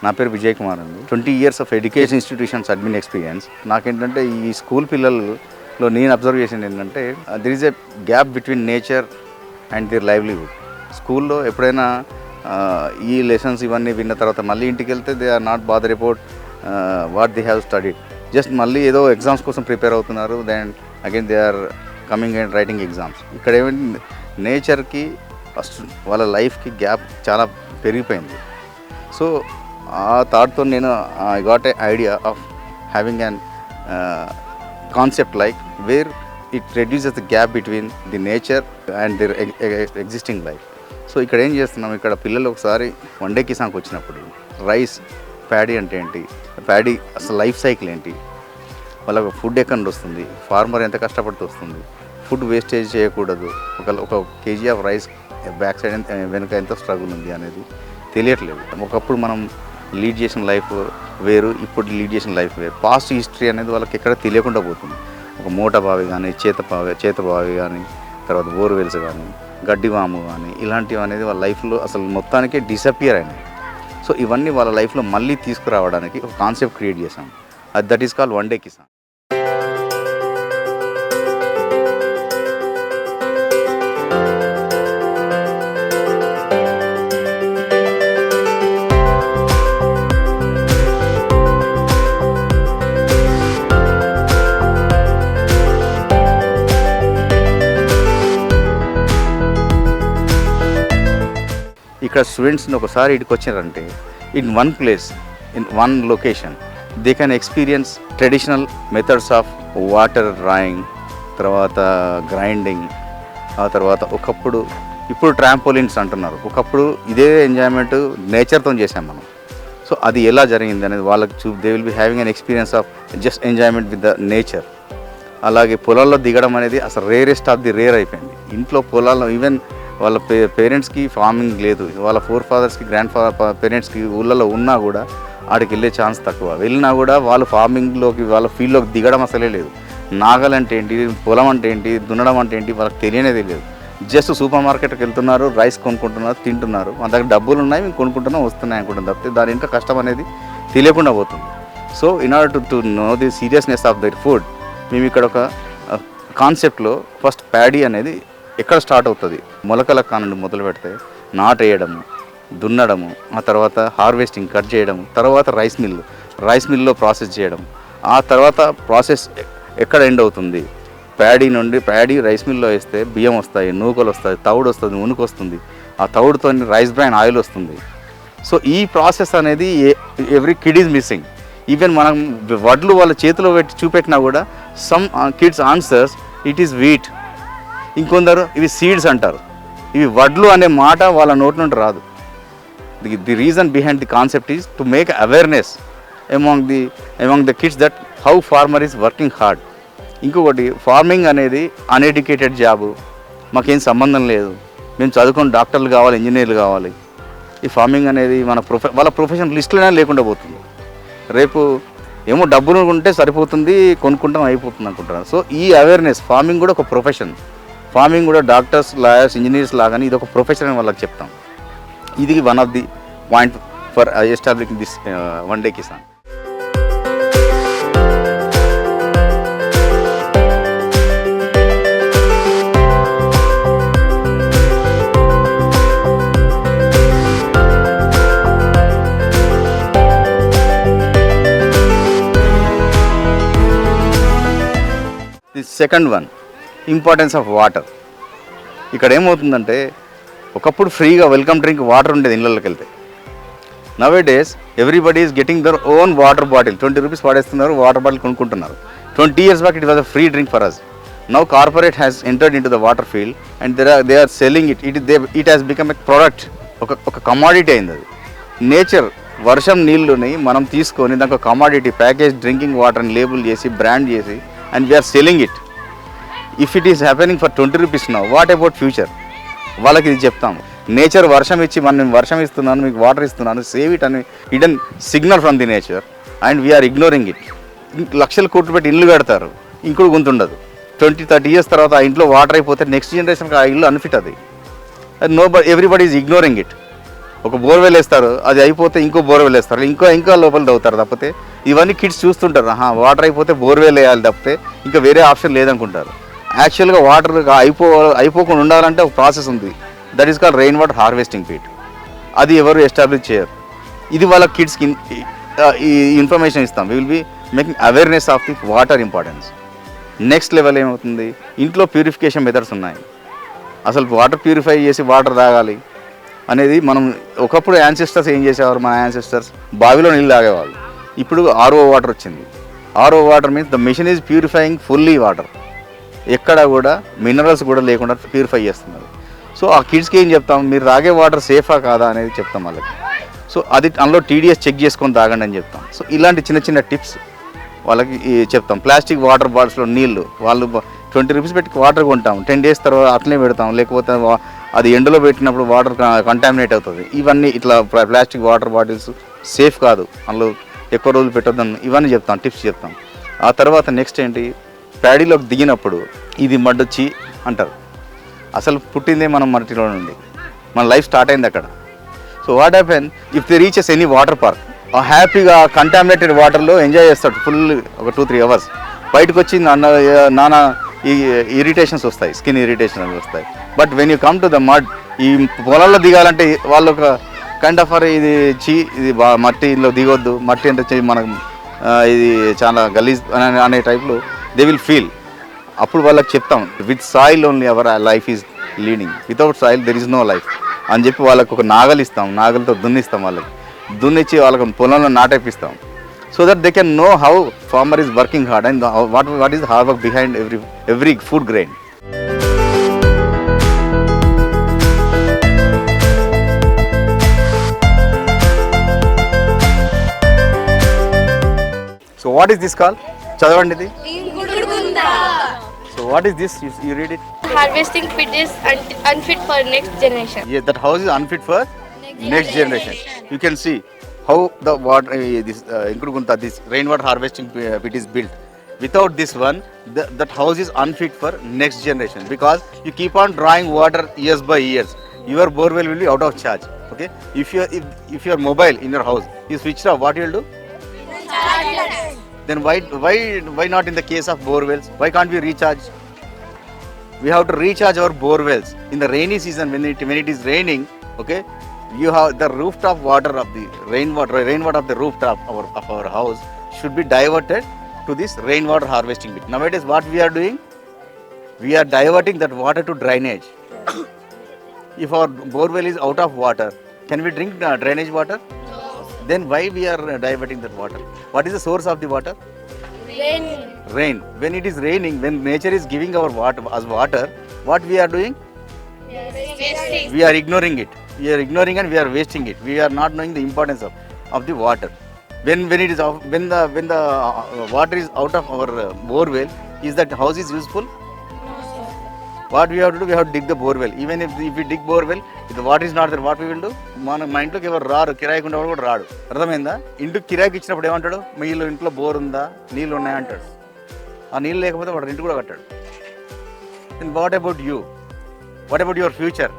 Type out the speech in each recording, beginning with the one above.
నా పేరు విజయ్ కుమార్ అండి. 20 years of education institutions admin experience. నాకేంటంటే ఈ స్కూల్ పిల్లల్లో నేను అబ్జర్వ్ చేసింది ఏంటంటే there is a gap between nature and there livelihood. స్కూల్లో ఎప్పుడైనా ఈ లెసన్స్ ఇవన్నీ విన్న తర్వాత మళ్ళీ ఇంటికి వెళ్తే they are not bother about what they have studied. Just మళ్ళీ ఏదో ఎగ్జామ్స్ కోసం ప్రిపేర్ అవుతున్నారు. Then again they are coming and writing exams. ఇక్కడ ఏమైంది, నేచర్కి ఫస్ట్ వాళ్ళ లైఫ్కి గ్యాప్ చాలా పెరిగిపోయింది. సో ఆ థాట్తో నేను I got a idea of having an concept like where it reduces the gap between the nature and the existing life. So ఇక్కడ ఏం చేస్తున్నాం, ఇక్కడ పిల్లలు ఒకసారి వన్ డే కిసాన్కి వచ్చినప్పుడు రైస్ ప్యాడీ అంటే ఏంటి, ప్యాడీ అసలు లైఫ్ సైకిల్ ఏంటి, వాళ్ళకు ఫుడ్ ఎక్కడ నుండి వస్తుంది, ఫార్మర్ ఎంత కష్టపడుతూ వస్తుంది, ఫుడ్ వేస్టేజ్ చేయకూడదు, ఒక KG of rice back side వెనుక ఎంత స్ట్రగుల్ ఉంది అనేది తెలియట్లేదు. ఒకప్పుడు మనం లీడ్ చేసిన లైఫ్ వేరు, ఇప్పుడు లీడ్ చేసిన లైఫ్ వేరు. పాస్ట్ హిస్టరీ అనేది వాళ్ళకి ఎక్కడ తెలియకుండా పోతుంది. ఒక మూట బావి కానీ చేత బావి కానీ, తర్వాత బోర్వెల్స్ కానీ, గడ్డివాము కానీ, ఇలాంటివి అనేది వాళ్ళ లైఫ్లో అసలు మొత్తానికే డిసపియర్ అయినాయి. సో ఇవన్నీ వాళ్ళ లైఫ్లో మళ్ళీ తీసుకురావడానికి ఒక కాన్సెప్ట్ క్రియేట్ చేశాం. That is called one day Kisan. ఇక్కడ స్టూడెంట్స్ని ఒకసారి ఇక్కడికి వచ్చారంటే in one place, in one location they can experience traditional methods of water drawing, తర్వాత గ్రైండింగ్, ఆ తర్వాత ఇప్పుడు ట్రాంపోలిన్స్ అంటున్నారు. ఒకప్పుడు ఇదే ఎంజాయ్మెంట్ నేచర్తో చేసాం మనం. సో అది ఎలా జరిగింది అనేది వాళ్ళకి they will be having an experience of just enjoyment with the nature. అలాగే పొలాల్లో దిగడం అనేది అసలు రేరెస్ట్ ఆఫ్ ది రేర్ అయిపోయింది. ఇంట్లో పొలాల్లో ఈవెన్ వాళ్ళ పేరెంట్స్కి ఫార్మింగ్ లేదు, వాళ్ళ ఫోర్ ఫాదర్స్కి గ్రాండ్ పేరెంట్స్కి ఊళ్ళలో ఉన్నా కూడా ఆడికి వెళ్ళే ఛాన్స్ తక్కువ. వెళ్ళినా కూడా వాళ్ళు ఫార్మింగ్లోకి వాళ్ళ ఫీల్డ్లోకి దిగడం అసలే లేదు. నాగలు అంటే ఏంటి, పొలం అంటే ఏంటి, దున్నడం అంటే ఏంటి వాళ్ళకి తెలియనే తెలియదు. జస్ట్ సూపర్ మార్కెట్కి వెళ్తున్నారు, రైస్ కొనుక్కుంటున్నారు, తింటున్నారు, మన దగ్గర డబ్బులు ఉన్నాయి, మేము కొనుక్కుంటున్నాం, వస్తున్నాయి అనుకుంటున్నాం తప్పితే దాని ఇంకా కష్టం అనేది తెలియకుండా పోతుంది. So in order to know the seriousness of that food, మేము ఇక్కడ ఒక కాన్సెప్ట్లో ఫస్ట్ ప్యాడీ అనేది ఎక్కడ స్టార్ట్ అవుతుంది, మొలకల కానుండి మొదలు పెడితే నాటేయడము, దున్నడము, ఆ తర్వాత హార్వెస్టింగ్ కట్ చేయడము, తర్వాత రైస్ మిల్లో ప్రాసెస్ చేయడం, ఆ తర్వాత ప్రాసెస్ ఎక్కడ ఎండ్ అవుతుంది, ప్యాడీ రైస్ మిల్లో వేస్తే బియ్యం వస్తాయి, నూకలు వస్తాయి, తవుడు వస్తుంది, ఉనుకు వస్తుంది, ఆ తవుడుతో రైస్ బ్రాన్ ఆయిల్ వస్తుంది. సో ఈ ప్రాసెస్ అనేది every kid is missing. Even మనం వడ్లు వాళ్ళ చేతిలో పెట్టి చూపెట్టినా కూడా some kids answers it is wheat, ఇంకొందరు ఇవి సీడ్స్ అంటారు. ఇవి వడ్లు అనే మాట వాళ్ళ నోటి నుండి రాదు. The reason behind the concept is to make awareness among the kids that how farmer is working hard. ఇంకొకటి, ఫార్మింగ్ అనేది అన్ఎడ్యుకేటెడ్ జాబు, మాకేం సంబంధం లేదు, మేము చదువుకొని డాక్టర్లు కావాలి, ఇంజనీర్లు కావాలి. ఈ ఫార్మింగ్ అనేది వాళ్ళ ప్రొఫెషన్ లిస్టులోనే లేకుండా పోతుంది. రేపు ఏమో డబ్బులు ఉంటే సరిపోతుంది, కొనుక్కుంటాం అయిపోతుంది అనుకుంటున్నారు. సో ఈ అవేర్నెస్, ఫార్మింగ్ కూడా ఒక ప్రొఫెషన్, ఫార్మింగ్ కూడా డాక్టర్స్, లాయర్స్, ఇంజనీర్స్ లాగానే ఇది ఒక ప్రొఫెషన్ అని వాళ్ళకి చెప్తాం. ఇది one of the point for establishing this one day Kisan. The second one, importance of water. ఇక్కడ ఏమవుతుందంటే ఒకప్పుడు ఫ్రీగా వెల్కమ్ డ్రింక్ వాటర్ ఉండేది ఇళ్ళకి వెళ్తే. Nowadays everybody is getting their own water bottle. 20 rupees పడేస్తున్నారు, వాటర్ బాటిల్ కొనుక్కుంటున్నారు. 20 years back it was a free drink for us. Now corporate has entered into the water field and they are selling it. It has become a product, ఒక commodity అయింది అది. Nature వర్షం నీళ్ళని మనం తీసుకొని దానికి ఒక కమాడిటీ ప్యాకేజ్ డ్రింకింగ్ వాటర్ అని లేబుల్ చేసి బ్రాండ్ చేసి and we are selling it. If it is happening for 20 rupees now, what about future? వాళ్ళకి ఇది చెప్తాము. నేచర్ వర్షం ఇచ్చి మనం వర్షం ఇస్తున్నాను, మీకు వాటర్ ఇస్తున్నాను, సేవ్ ఇట్ అని hidden signal from the nature and we're ignoring it. లక్షలు కోట్లు పెట్టి ఇల్లు కడతారు, ఇంకోటి గుంతుండదు. 20-30 years తర్వాత ఆ ఇంట్లో వాటర్ అయిపోతే నెక్స్ట్ జనరేషన్కి ఆ ఇల్లు అన్ఫిట్ అది. Everybody is ignoring it. ఒక బోర్వెల్ వేస్తారు, అది అయిపోతే ఇంకో బోర్వెల్ వేస్తారు, ఇంకా లోపల తవ్వుతారు తప్పితే. ఇవన్నీ కిడ్స్ చూస్తుంటారు, వాటర్ అయిపోతే బోర్వెల్ వేయాలి తప్పితే ఇంకా వేరే ఆప్షన్ లేదనుకుంటారు. యాక్చువల్గా వాటర్ అయిపోకుండా ఉండాలంటే ఒక ప్రాసెస్ ఉంది, that is called rain water harvesting pit. అది ఎవరు ఎస్టాబ్లిష్ చేయరు. ఇది వాళ్ళ కిడ్స్కి ఈ ఇన్ఫర్మేషన్ ఇస్తాం. We will be making awareness of the water importance. Next level ఏమవుతుంది, ఇంట్లో ప్యూరిఫికేషన్ మెథడ్స్ ఉన్నాయి. అసలు వాటర్ ప్యూరిఫై చేసి వాటర్ తాగాలి అనేది మనం ఒకప్పుడు యాన్సిస్టర్స్ ఏం చేసేవారు, మన యాన్సిస్టర్స్ బావిలో నీళ్ళు తాగేవాళ్ళు. ఇప్పుడు ఆర్ఓ వాటర్ వచ్చింది. RO water means the machine is purifying fully water, ఎక్కడ కూడా మినరల్స్ కూడా లేకుండా ప్యూరిఫై చేస్తున్నారు. సో ఆ కిడ్స్కి ఏం చెప్తాం, మీరు తాగే వాటర్ సేఫా కాదా అనేది చెప్తాం వాళ్ళకి. సో అది అందులో టీడీఎస్ చెక్ చేసుకొని తాగండి అని చెప్తాం. సో ఇలాంటి చిన్న చిన్న టిప్స్ వాళ్ళకి చెప్తాం. ప్లాస్టిక్ వాటర్ బాటిల్స్లో నీళ్ళు వాళ్ళు 20 రూపీస్ పెట్టి వాటర్ కొంటాం, 10 days తర్వాత అట్లనే పెడతాం, లేకపోతే అది ఎండలో పెట్టినప్పుడు వాటర్ కంటామినేట్ అవుతుంది. ఇవన్నీ ఇట్లా ప్లాస్టిక్ వాటర్ బాటిల్స్ సేఫ్ కాదు, అందులో ఎక్కువ రోజులు పెట్టొద్దని ఇవన్నీ చెప్తాం, టిప్స్ చెప్తాం. ఆ తర్వాత నెక్స్ట్ ఏంటి, ప్యాడీలోకి దిగినప్పుడు ఇది మడ్డొచ్చి అంటారు. అసలు పుట్టిందే మనం మట్టిలో నుండి, మన లైఫ్ స్టార్ట్ అయింది అక్కడ. So what happen if they reaches any water park, హ్యాపీగా కంటామినేటెడ్ వాటర్లో ఎంజాయ్ చేస్తాడు ఫుల్ ఒక 2-3 hours. బయటకు వచ్చి నానా ఈ ఇరిటేషన్స్ వస్తాయి, స్కిన్ ఇరిటేషన్స్ వస్తాయి. But when you come to the mud, ఈ పొలాల్లో దిగాలంటే వాళ్ళు ఒక కైండ్ ఆఫ్ ఇది ఇది మట్టిలో దిగొద్దు, మట్టి అంటే మనకు ఇది చాలా గలీజ్ అనే టైప్లో దే విల్ ఫీల్. అప్పుడు వాళ్ళకి చెప్తాం, with soil only our life is leading, without soil there is no life అని చెప్పి వాళ్ళకు ఒక నాగలు ఇస్తాం, నాగలతో దున్నిస్తాం, వాళ్ళకి దున్నిచ్చి వాళ్ళకి పొలంలో నాటేపిస్తాం. So that they can know how farmer is working hard and what is hard work behind every food grain. So what is this call, చదవండి ఇది. So what is this? You read it. Harvesting pit is unfit for next generation. Yeah, that house is unfit for next generation. You can see how the water this rainwater harvesting pit is built. Without this one, that house is unfit for next generation, because you keep on drawing water years by years. Your borewell will be out of charge. Okay, if your mobile in your house is switched off, what you will do? Then why not in the case of borewells? Why can't we recharge? We have to recharge our borewells in the rainy season when it is raining. Okay, you have the rooftop water of the rainwater of the rooftop of our house should be diverted to this rainwater harvesting bit. Nowadays what we are doing, we are diverting that water to drainage. If our borewell is out of water, can we drink drainage water? Then why we are diverting that water? What is the source of the water? Rain. When it is raining, when nature is giving our water, what we are doing? We are ignoring it. We are ignoring and we are wasting it. We are not knowing the importance of the water. When the water is out of our borewell, is that house is useful? What we have to do, we have to dig the borewell. Even if we dig borewell, if the water is not there, what we will do? మా ఇంట్లోకి ఎవరు రారు, కిరాయికి ఉండేవాడు కూడా రాడు. అర్థమైందా? ఇంటికి కిరాయికి ఇచ్చినప్పుడు ఏమంటాడు, మీ ఇంట్లో బోర్ ఉందా, నీళ్ళు ఉన్నాయంటాడు. ఆ నీళ్ళు లేకపోతే వాడు ఇంటి కూడా కట్టాడు. And what about you, what about your future?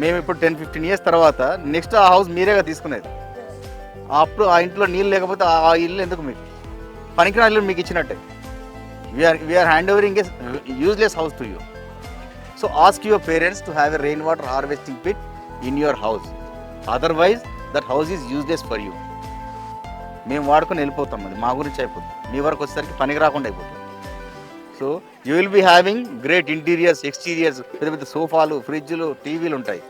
మేము ఇప్పుడు 10-15 years తర్వాత నెక్స్ట్ ఆ హౌస్ మీరేగా తీసుకునేది. అప్పుడు ఆ ఇంట్లో నీళ్ళు లేకపోతే ఆ ఇల్లు ఎందుకు మీకు? పనికిరాని ఇల్లు మీకు ఇచ్చినట్టే. We are handovering a useless house to you. So ask your parents to have a rainwater harvesting pit in your house. Otherwise that house is useless for you. మేము వాడుకొని వెళ్ళిపోతాం, అది మా గురించి అయిపోతుంది. మీ వరకు వచ్చేసరికి పనికి రాకుండా అయిపోతుంది. So you will be having great interiors, exteriors, పెద్ద పెద్ద సోఫాలు, ఫ్రిడ్జ్లు, టీవీలు ఉంటాయి.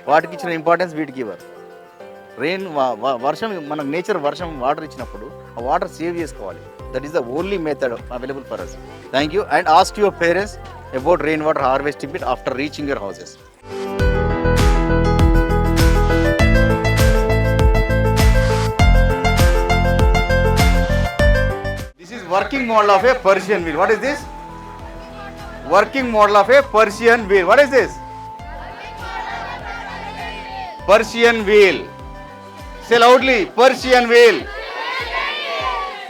వాటికి ఇచ్చిన ఇంపార్టెన్స్ వీటికి ఇవ్వరు. వర్షం, మనకు నేచర్ వర్షం వాటర్ ఇచ్చినప్పుడు ఆ వాటర్ సేవ్ చేసుకోవాలి. That is the only method available for us. Thank you, and ask your parents about rainwater harvesting pit after reaching your houses. This is working model of a Persian wheel. What is this? Working model of a Persian wheel. What is this? Persian wheel. Say loudly, Persian wheel.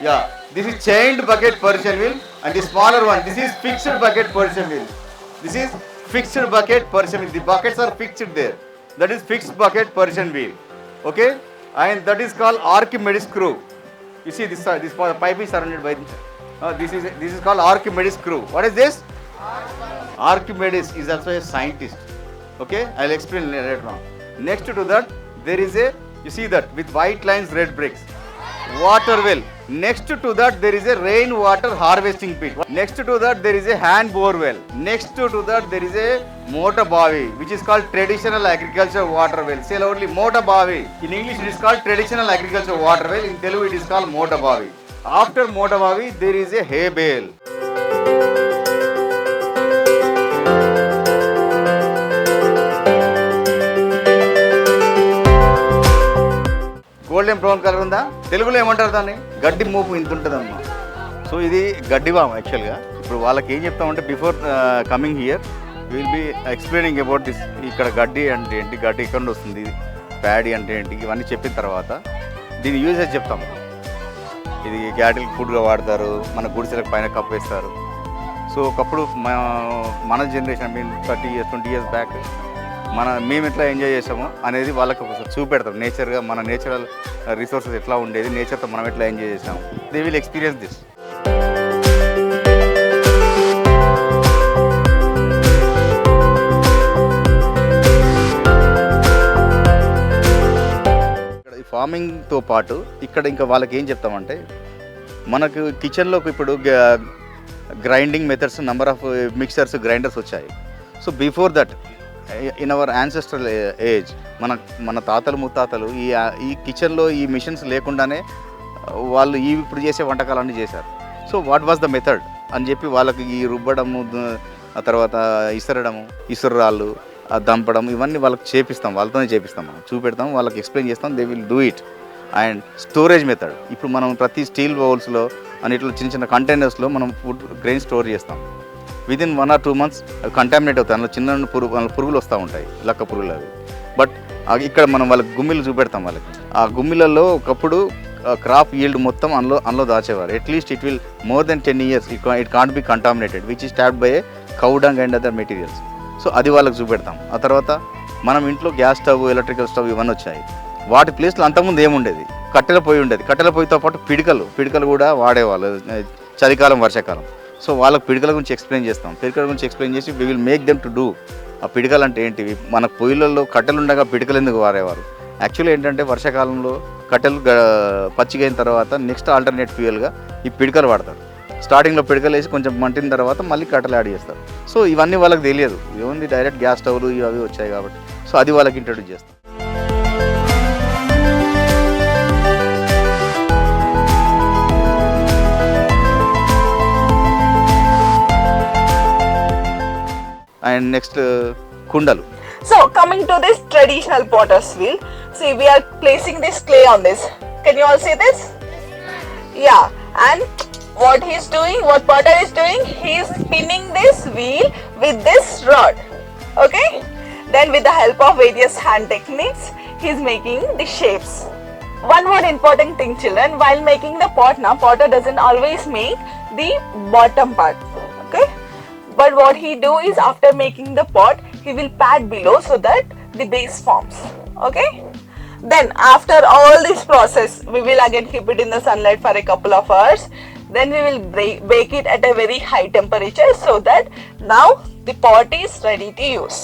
Yeah. This is chained bucket Persian wheel, and the smaller one, this is fixed bucket Persian wheel. This is fixed bucket Persian wheel. The buckets are fixed there. that is fixed bucket Persian wheel. Okay, and that is called Archimedes screw. You see this pipe is surrounded by this is called Archimedes screw. What is this? Archimedes is also a scientist. Okay, I'll explain later on. Next to that, there is a, you see that with white lines, red bricks, water well. Next to that, there is a rainwater harvesting pit. Next to that, there is a hand bore well. Next to that, there is a mota bavi, which is called traditional agriculture water well. Say loudly, mota bavi. In English, it is called traditional agriculture water well. In Telugu, it is called mota bavi. After mota bavi, there is a hay bale. Golden brown colour ఉందా, తెలుగులో ఏమంటారు దాన్ని, గడ్డి మోపు ఇంత ఉంటుందమ్మా. So ఇది గడ్డి వామ్ యాక్చువల్గా. ఇప్పుడు వాళ్ళకి ఏం చెప్తామంటే before coming here will be explaining about this. ఇక్కడ గడ్డి అంటే ఏంటి, గడ్డి ఎక్కడ నుండి వస్తుంది, ప్యాడీ అంటే ఏంటి, ఇవన్నీ చెప్పిన తర్వాత దీని యూజెస్ చెప్తాం. ఇది క్యాటిల్ ఫుడ్గా వాడతారు, మన గుడిసెలకు పైన కప్పేస్తారు. సో ఒకప్పుడు మన జనరేషన్, 30 years 20 years బ్యాక్ మేము ఎట్లా ఎంజాయ్ చేసామో అనేది వాళ్ళకి ఒకసారి చూపెడతాం. నేచర్గా మన నేచురల్ రిసోర్సెస్ ఎట్లా ఉండేది, నేచర్తో మనం ఎట్లా ఎంజాయ్ చేసాము. They will experience this. ఇక్కడ ఈ ఫార్మింగ్తో పాటు ఇక్కడ ఇంకా వాళ్ళకి ఏం చెప్తామంటే, మనకు కిచెన్లోకి ఇప్పుడు grinding methods, number of mixers, grinders వచ్చాయి. So before that in our ancestral age, మన తాతలు ముత్తాతలు ఈ కిచెన్లో ఈ మిషన్స్ లేకుండానే వాళ్ళు ఇప్పుడు చేసే వంటకాలన్నీ చేశారు. So what was the method అని చెప్పి వాళ్ళకి ఈ రుబ్బడము, ఆ తర్వాత ఇసురాళ్ళు, దంపడం, ఇవన్నీ వాళ్ళకి చేపిస్తాం, వాళ్ళతోనే చేపిస్తాం, మనం చూపెడతాం, వాళ్ళకి ఎక్స్ప్లెయిన్ చేస్తాం. They will do it. And storage method, ఇప్పుడు మనం ప్రతి స్టీల్ బౌల్స్లో అన్నిట్లో చిన్న చిన్న కంటైనర్స్లో మనం ఫుడ్ గ్రెయిన్ స్టోర్ చేస్తాం. విదిన్ 1 or 2 months కంటామినేట్ అవుతాయి. అందులో చిన్న పురుగులు వస్తూ ఉంటాయి, లక్క పురుగులు అవి. బట్ ఇక్కడ మనం వాళ్ళకి గుమ్మిలు చూపెడతాం. వాళ్ళకి ఆ గుమ్మిలలో ఒకప్పుడు క్రాప్ ఈల్డ్ మొత్తం అందులో దాచేవారు. At least it will more than 10 years it can't be contaminated, which is tapped by cow dung and other materials. So అది వాళ్ళకి చూపెడతాం. ఆ తర్వాత మనం ఇంట్లో గ్యాస్ స్టవ్, ఎలక్ట్రికల్ స్టవ్ ఇవన్నీ వచ్చాయి. వాటి ప్లేస్లో అంతకుముందు ఏముండేది, కట్టెల పొయ్యి ఉండేది. కట్టెల పొయ్యితో పాటు పిడికలు కూడా వాడేవాళ్ళు, చలికాలం, వర్షాకాలం. సో వాళ్ళకి పిడికల గురించి ఎక్స్ప్లెయిన్ చేస్తాం. పిడికల గురించి ఎక్స్ప్లెయిన్ చేసి we will make them to do. ఆ పిడికలు అంటే ఏంటివి, మన పొయ్యిలలో కట్టెలు ఉండగా పిడికలు ఎందుకు వాడేవారు. యాక్చువల్లీ ఏంటంటే వర్షాకాలంలో కట్టెలు పచ్చిగా అయిన తర్వాత నెక్స్ట్ ఆల్టర్నేట్ ఫ్యూయల్గా ఈ పిడికలు వాడతారు. స్టార్టింగ్లో పిడికలు వేసి కొంచెం మంటిన తర్వాత మళ్ళీ కట్టెలు యాడ్ చేస్తారు. సో ఇవన్నీ వాళ్ళకి తెలియదు, ఏముంది డైరెక్ట్ గ్యాస్ స్టవ్లు ఇవి వచ్చాయి కాబట్టి. సో అది వాళ్ళకి ఇంట్రడ్యూస్ చేస్తాం. And next kundalu. So coming to this traditional potter's wheel, see we are placing this clay on this. Can you all see this? Yeah, and what potter is doing, he is spinning this wheel with this rod. Okay, then with the help of various hand techniques, he is making the shapes. One more important thing, children, while making the pot, potter doesn't always make the bottom part. Okay, but what he do is after making the pot, he will pad below so that the base forms. Okay, then after all this process, we will again keep it in the sunlight for a couple of hours. Then we will bake it at a very high temperature so that now the pot is ready to use.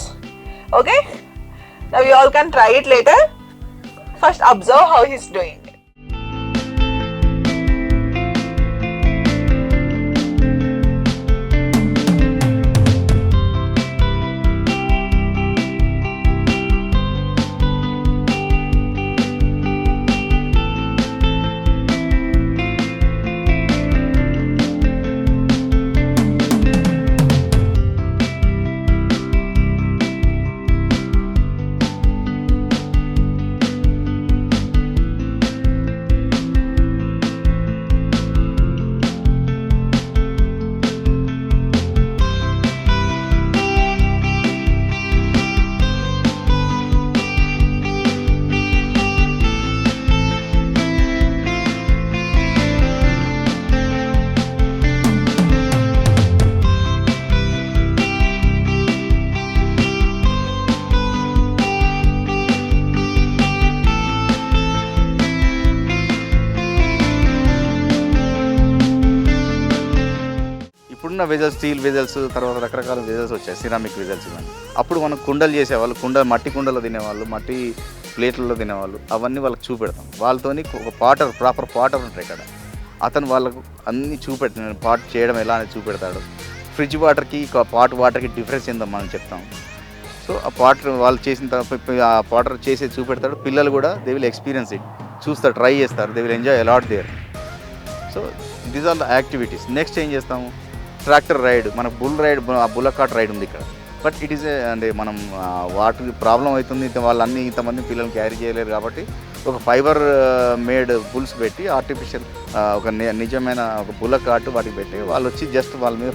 Okay, now you all can try it later. First observe how he is doing. ఇప్పుడున్న vessels, steel vessels, తర్వాత రకరకాల vessels వచ్చాయి, ceramic vessels ఇవన్నీ. అప్పుడు మనం కుండలు చేసేవాళ్ళు, మట్టి కుండలో తినేవాళ్ళు, మట్టి ప్లేట్లలో తినేవాళ్ళు. అవన్నీ వాళ్ళకి చూపెడతాం. వాళ్ళతోని ఒక ప్రాపర్ పాటర్ ఉంటాయి ఇక్కడ. అతను వాళ్ళకు అన్నీ పాట్ చేయడం ఎలా అని చూపెడతాడు. ఫ్రిడ్జ్ వాటర్కి పాట్ వాటర్కి డిఫరెన్స్ ఏందో మనం చెప్తాం. సో ఆ పాటర్ వాళ్ళు చేసిన తర్వాత ఆ పాటర్ చేసి చూపెడతాడు. పిల్లలు కూడా దే విల్ ఎక్స్పీరియన్స్ ఇట్, చూస్తారు, ట్రై చేస్తారు. They will enjoy a lot there. So these are the activities. Next ఏం చేస్తాము, ట్రాక్టర్ రైడ్. మన బుల్లక్ కార్ట్ రైడ్ ఉంది ఇక్కడ. బట్ ఇట్ ఈస్ అంటే మనం వాటికి ప్రాబ్లం అవుతుంది, వాళ్ళన్నీ ఇంతమంది పిల్లలు క్యారీ చేయలేరు కాబట్టి ఒక ఫైబర్ మేడ్ బుల్స్ పెట్టి ఆర్టిఫిషియల్ ఒక నిజమైన ఒక బుల్లక్ కార్ట్ వాటికి పెట్టి వాళ్ళు వచ్చి జస్ట్ వాళ్ళ మీద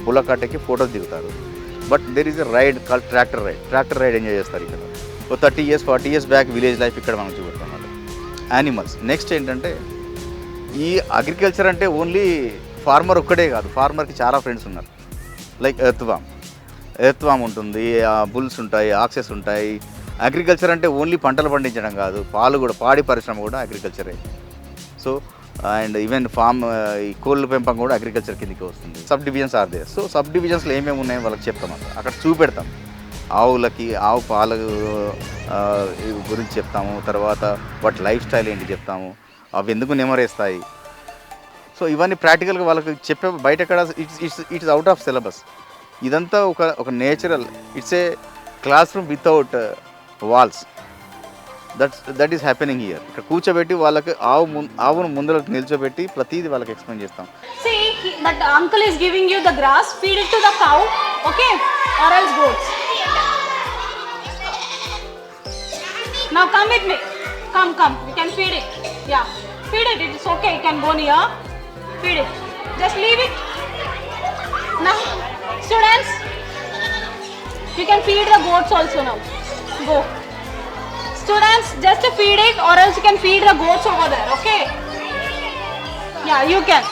బుల్లక్ కార్ట్ ఎక్కి ఫోటోస్ దిగుతారు. But there is a ride call tractor ride enjoy చేస్తారు ఇక్కడ. ఒక 30 years 40 years back village life ఇక్కడ మనం చూపెడతాం అన్నమాట. యానిమల్స్. నెక్స్ట్ ఏంటంటే ఈ అగ్రికల్చర్ అంటే ఓన్లీ ఫార్మర్ ఒక్కడే కాదు, ఫార్మర్కి చాలా ఫ్రెండ్స్ ఉన్నారు. లైక్ ఎర్త్ వామ్ ఉంటుంది, బుల్స్ ఉంటాయి, ఆక్సెస్ ఉంటాయి. అగ్రికల్చర్ అంటే ఓన్లీ పంటలు పండించడం కాదు, పాడి పరిశ్రమ కూడా అగ్రికల్చరే. సో అండ్ ఈవెన్ ఈ కోళ్ళ పెంపకం కూడా అగ్రికల్చర్ కిందకి వస్తుంది. Sub divisions are there. So sub డివిజన్స్లో ఏమేమి ఉన్నాయో వాళ్ళకి చెప్తాం, అక్కడ చూపెడతాం. ఆవు పాల గురించి చెప్తాము. తర్వాత వాటి లైఫ్ స్టైల్ ఏంటి చెప్తాము, అవి ఎందుకు నెమరేస్తాయి. సో ఇవన్నీ ప్రాక్టికల్గా వాళ్ళకి చెప్పే బయట ఎక్కడ ఇట్స్ అవుట్ ఆఫ్ సిలబస్. ఇదంతా ఒక natural, it's a class room without walls. That is happening here. ఇక్కడ కూర్చోబెట్టి వాళ్ళకి ఆవును ముందర నిల్చోబెట్టి ప్రతిదీ వాళ్ళకి ఎక్స్ప్లెయిన్ చేస్తాం. See, that uncle is giving you the grass, feed it to the cow, okay, or else goats. Now come with me. Come. You can feed it. Yeah, feed it. It's okay. You can go near. Feed it. Just leave it. Now, students, you can feed the goats also now. Go. Students, just feed it, or else you can feed the goats over there. Okay? Yeah, you can.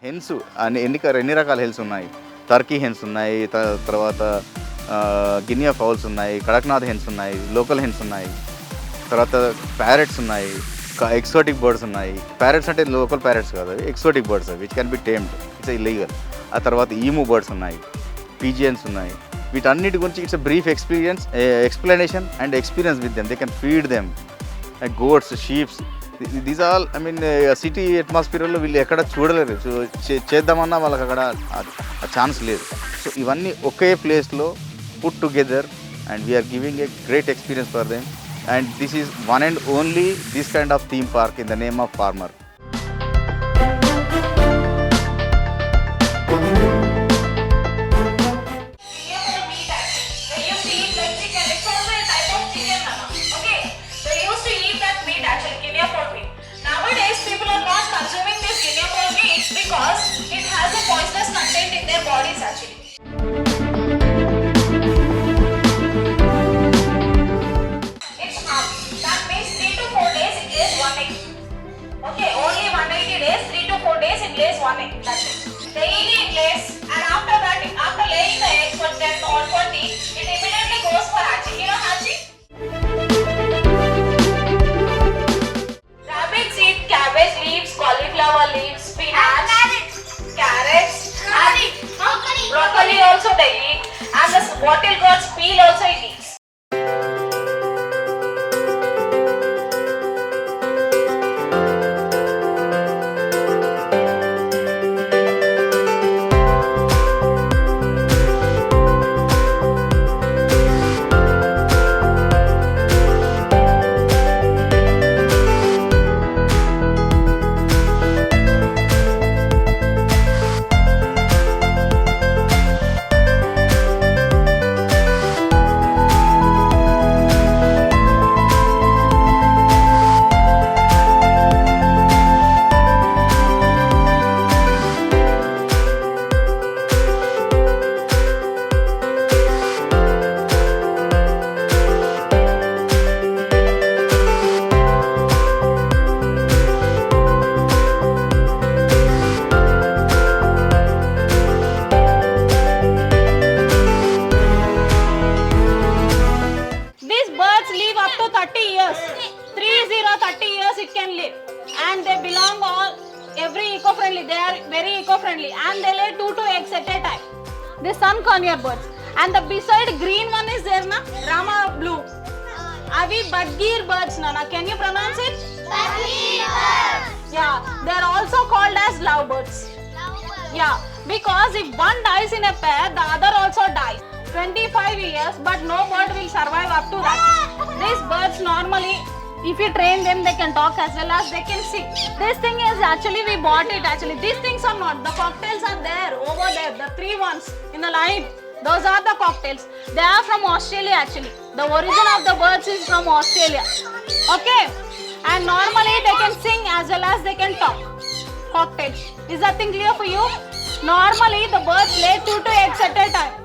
Hence ఎన్ని రకాల hence ఉన్నాయి. Turkey hence ఉన్నాయి, తర్వాత guinea fowls ఉన్నాయి, Kadaknath hens ఉన్నాయి, local hens ఉన్నాయి, తర్వాత parrots ఉన్నాయి, ఎక్సోటిక్ బర్డ్స్ ఉన్నాయి. ప్యారెట్స్ అంటే లోకల్ ప్యారెట్స్ కాదు, అవి exotic birds, which can be tamed, it's illegal. ఆ తర్వాత ఈము బర్డ్స్ ఉన్నాయి, పీజియన్స్ ఉన్నాయి. వీటన్నిటి గురించి it's brief explanation and experience with them. They can feed them like goats, sheeps. These all city అట్మాస్ఫియర్లో వీళ్ళు ఎక్కడ చూడలేరు. చేద్దామన్నా వాళ్ళకి అక్కడ ఛాన్స్ లేదు. సో ఇవన్నీ ఒకే ప్లేస్లో put together and we're giving a great experience for them. And this is one and only this kind of theme park in the name of farmer. Because it has a poisonous content in their bodies actually. It's not. That means 3 to 4 days it lays one egg. Okay, only 180 days, 3 to 4 days it lays one egg. That's it. Daily it lays, and after that, after laying the eggs for 10 or 20, it immediately goes for hatching. You know hatching? Rabbits eat cabbage leaves, cauliflower leaves, spinach, carrots, and broccoli also they eat, and the bottle gourds peel also it eats. 30 years it can live. And they belong all every eco-friendly. They are very eco-friendly and they lay 2 to eggs at a time. The sun conure birds. And the beside green one is there na Rama blue. Avi Badgir birds Nana. Can you pronounce it? Badgir birds. Yeah, they are also called as lovebirds. Yeah, because if one dies in a pair, the other also dies. 25 years, but no bird will survive up to that. These birds normally, if you train them, they can talk as well as they can sing. This thing is actually, we bought it actually. These things are not. The cocktails are there, over there, the 3 ones in the line. Those are the cocktails. They are from Australia actually. The origin of the birds is from Australia. Okay? And normally they can sing as well as they can talk. Cocktails. Is that thing clear for you? Normally the birds lay 2 to eggs at a time.